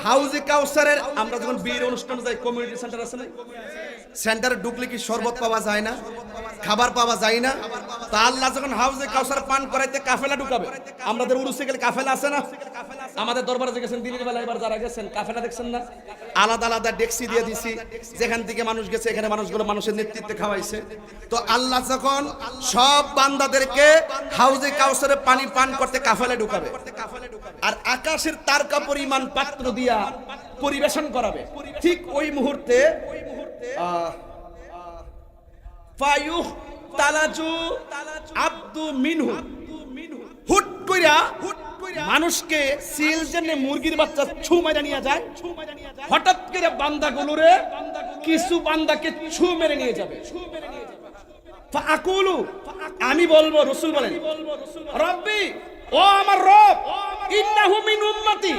হাউজে কাউসারের আমরা যখন বিয়ের অনুষ্ঠানে যাই, কমিউনিটি সেন্টার আছে না, সেন্টারে ঢুকলে কি শরবত পাওয়া যায় না, খাবার পাওয়া যায় না? তা আল্লাহ যখন হাউজে কাউসার পান করাইতে কাফেলা ঢুকাবে, আমাদের উরুসে গেলে কাফেলা আছে না? আমাদের দরবারে যে গেছেন দিনের বেলা, এবার যারা গেছেন কাফেলা দেখছেন না? আলাদা আলাদা ডেক্সি দিয়ে দিছি, যেখান থেকে মানুষ গেছে এখানে মানুষগুলো মানুষের নেতৃত্বে খাওয়াইছে। তো আল্লাহ যখন সব বান্দাদেরকে হাউজে কাউসারে পানি পান করতে কাফেলা ঢুকাবে, আর আকাশের তারকা পরিমাণ পাত্র দিয়া পরিবেশন করাবে, ঠিক ওই মুহূর্তে ফায়ুহ তালাজু আব্দু মিনহু, হুট কইরা মানুষকে সিল জন্য মুরগির বাচ্চা ছু মেরে নিয়ে যায়, হঠাৎ করে বান্দাগুলোরে কিছু বান্দাকে ছু মেরে নিয়ে যাবে। ফাআকুলু, আমি বলবো, রাসূল বলেন, রব্বি, ও আমার রব, ইন্নাহু মিন উম্মতি,